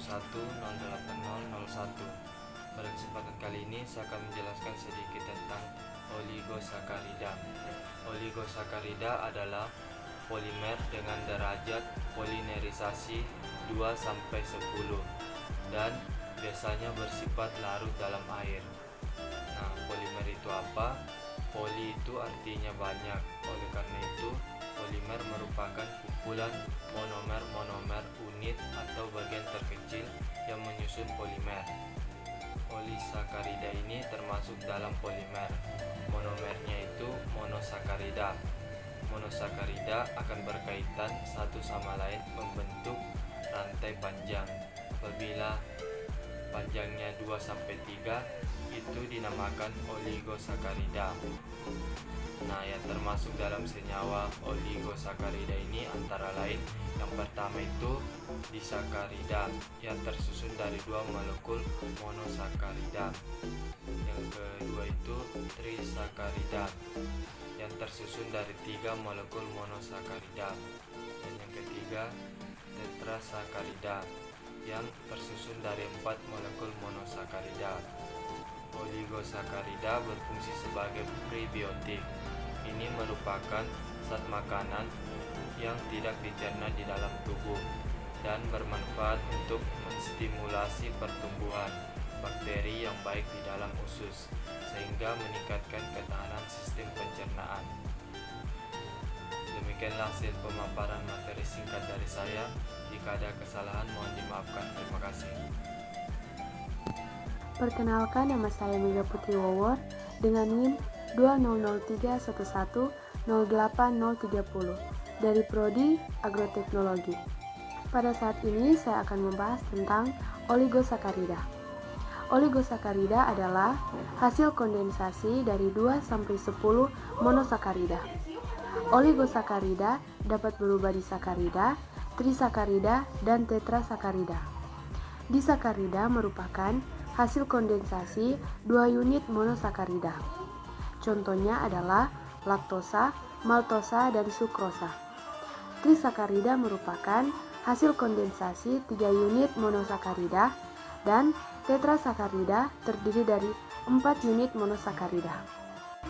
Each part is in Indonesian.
08001. Pada kesempatan kali ini saya akan menjelaskan sedikit tentang oligosakarida. Oligosakarida adalah polimer dengan derajat polimerisasi 2-10 dan biasanya bersifat larut dalam air. Nah, polimer itu apa? Poli itu artinya banyak. Oleh karena itu, polimer merupakan kumpulan monomer unit atau bagian terkecil yang menyusun polimer. Polisakarida ini termasuk dalam polimer. Monomernya itu monosakarida. Monosakarida akan berkaitan satu sama lain membentuk rantai panjang. Apabila panjangnya 2-3 itu dinamakan oligosakarida. Nah, yang termasuk dalam senyawa oligosakarida ini antara lain yang pertama itu disakarida yang tersusun dari 2 molekul monosakarida. Yang kedua itu trisakarida yang tersusun dari 3 molekul monosakarida. Dan yang ketiga tetrasakarida yang tersusun dari 4 molekul monosakarida. Oligosakarida berfungsi sebagai prebiotik. Ini merupakan zat makanan yang tidak dicerna di dalam tubuh dan bermanfaat untuk menstimulasi pertumbuhan bakteri yang baik di dalam usus sehingga meningkatkan ketahanan sistem pencernaan. Demikianlah hasil pemaparan materi singkat dari saya. Jika ada kesalahan mohon dimaafkan. Terima kasih. Perkenalkan, nama saya Mega Putri Wowor dengan NIM 20031108030 dari Prodi Agroteknologi. Pada saat ini saya akan membahas tentang oligosakarida. Oligosakarida adalah hasil kondensasi dari 2-10 monosakarida. Oligosakarida dapat berubah disakarida, trisakarida, dan tetrasakarida. Disakarida merupakan hasil kondensasi 2 unit monosakarida. Contohnya adalah laktosa, maltosa, dan sukrosa. Trisakarida merupakan hasil kondensasi 3 unit monosakarida dan tetrasakarida terdiri dari 4 unit monosakarida.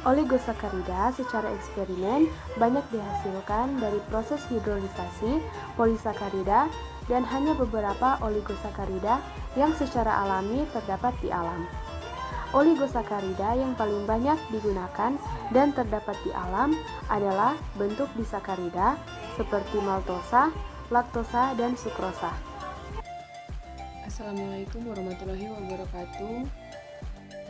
Oligosakarida secara eksperimen banyak dihasilkan dari proses hidrolisasi polisakarida dan hanya beberapa oligosakarida yang secara alami terdapat di alam. Oligosakarida yang paling banyak digunakan dan terdapat di alam adalah bentuk disakarida seperti maltosa, laktosa, dan sukrosa. Assalamualaikum warahmatullahi wabarakatuh.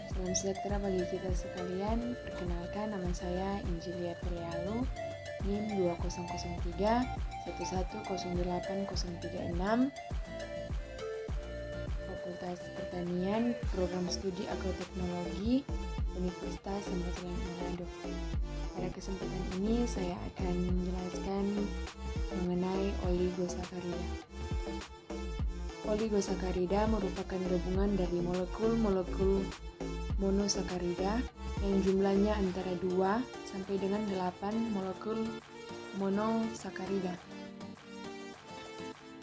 Salam sejahtera bagi kita sekalian. Perkenalkan, nama saya Injilia Pelialu, NIM 2003 1108036, Fakultas Pertanian, Program Studi Agroteknologi, Universitas Samratulangi Manado. Pada kesempatan ini saya akan menjelaskan mengenai oligosakarida. Oligosakarida merupakan gabungan dari molekul-molekul monosakarida yang jumlahnya antara 2 sampai dengan 8 molekul monosakarida.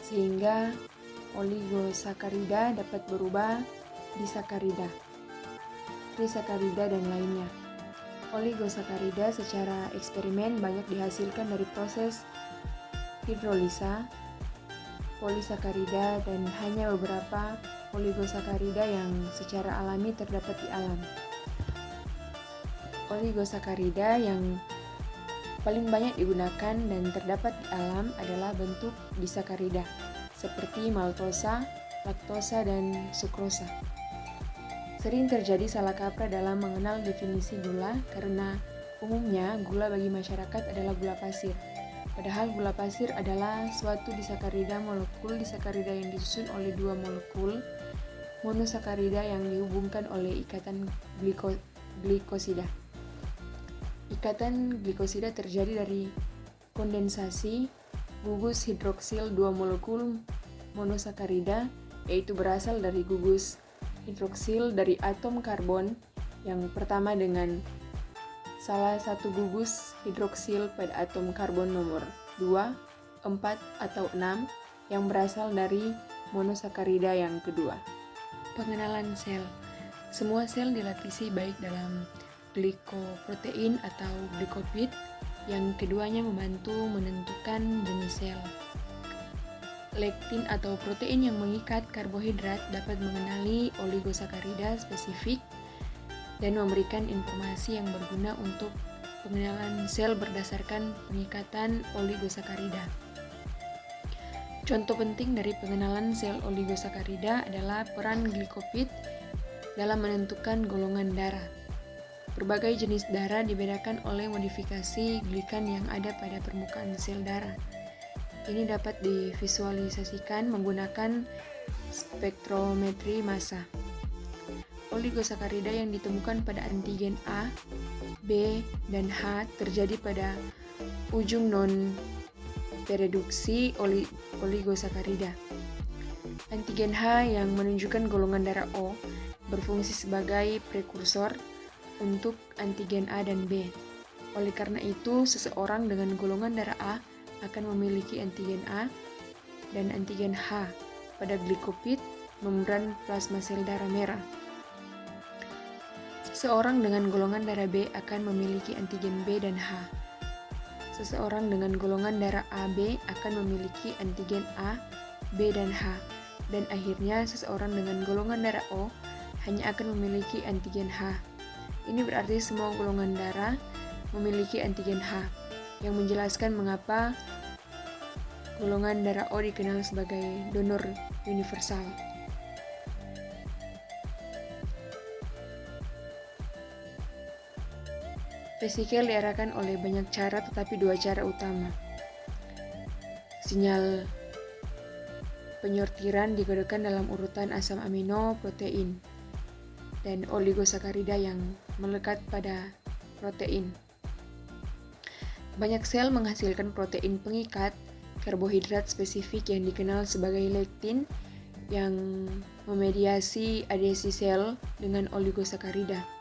Sehingga oligosakarida dapat berubah disakarida, trisakarida, dan lainnya. Oligosakarida secara eksperimen banyak dihasilkan dari proses hidrolisa polisakarida dan hanya beberapa oligosakarida yang secara alami terdapat di alam. Oligosakarida yang paling banyak digunakan dan terdapat di alam adalah bentuk disakarida seperti maltosa, laktosa, dan sukrosa. Sering terjadi salah kaprah dalam mengenal definisi gula karena umumnya gula bagi masyarakat adalah gula pasir. Padahal gula pasir adalah suatu disakarida molekul disakarida yang disusun oleh 2 molekul monosakarida yang dihubungkan oleh ikatan glikosida. Ikatan glikosida terjadi dari kondensasi gugus hidroksil 2 molekul monosakarida, yaitu berasal dari gugus hidroksil dari atom karbon yang pertama dengan salah satu gugus hidroksil pada atom karbon nomor 2, 4, atau 6 yang berasal dari monosakarida yang kedua. Pengenalan sel. Semua sel dilapisi baik dalam glikoprotein atau glikopid, yang keduanya membantu menentukan jenis sel. Lektin atau protein yang mengikat karbohidrat dapat mengenali oligosakarida spesifik dan memberikan informasi yang berguna untuk pengenalan sel berdasarkan pengikatan oligosakarida. Contoh penting dari pengenalan sel oligosakarida adalah peran glikopid dalam menentukan golongan darah. Berbagai jenis darah dibedakan oleh modifikasi glikan yang ada pada permukaan sel darah. Ini dapat divisualisasikan menggunakan spektrometri massa. Oligosakarida yang ditemukan pada antigen A, B, dan H terjadi pada ujung non-pereduksi oligosakarida. Antigen H yang menunjukkan golongan darah O berfungsi sebagai prekursor untuk antigen A dan B. Oleh karena itu, seseorang dengan golongan darah A akan memiliki antigen A dan antigen H pada glikopid membran plasma sel darah merah. Seseorang dengan golongan darah B akan memiliki antigen B dan H. Seseorang dengan golongan darah AB akan memiliki antigen A, B, dan H. Dan akhirnya seseorang dengan golongan darah O hanya akan memiliki antigen H. Ini berarti semua golongan darah memiliki antigen H, yang menjelaskan mengapa golongan darah O dikenal sebagai donor universal. Vesikel diarahkan oleh banyak cara, tetapi dua cara utama. Sinyal penyortiran digodakan dalam urutan asam amino, protein, dan oligosakarida yang melekat pada protein. Banyak sel menghasilkan protein pengikat karbohidrat spesifik yang dikenal sebagai lektin yang memediasi adesi sel dengan oligosakarida.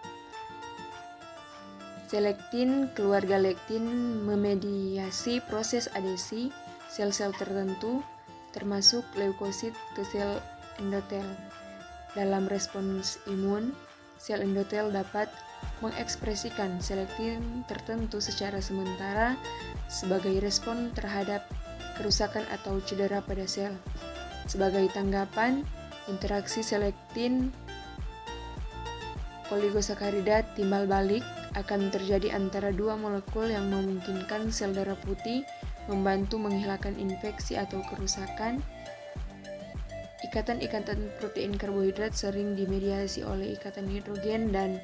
Sel lektin, keluarga lektin, memediasi proses adesi sel-sel tertentu, termasuk leukosit ke sel endotel. Dalam respons imun, sel endotel dapat mengekspresikan sel lektin tertentu secara sementara sebagai respon terhadap kerusakan atau cedera pada sel. Sebagai tanggapan, interaksi sel lektin oligosakarida timbal balik akan terjadi antara dua molekul yang memungkinkan sel darah putih membantu menghilangkan infeksi atau kerusakan. Ikatan-ikatan protein karbohidrat sering dimediasi oleh ikatan hidrogen dan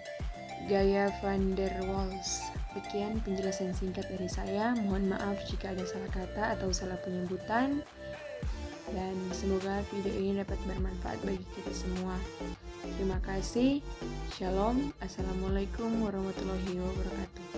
gaya van der Waals. Sekian penjelasan singkat dari saya. Mohon maaf jika ada salah kata atau salah penyebutan. Dan semoga video ini dapat bermanfaat bagi kita semua. Terima kasih. Shalom. Assalamualaikum warahmatullahi wabarakatuh.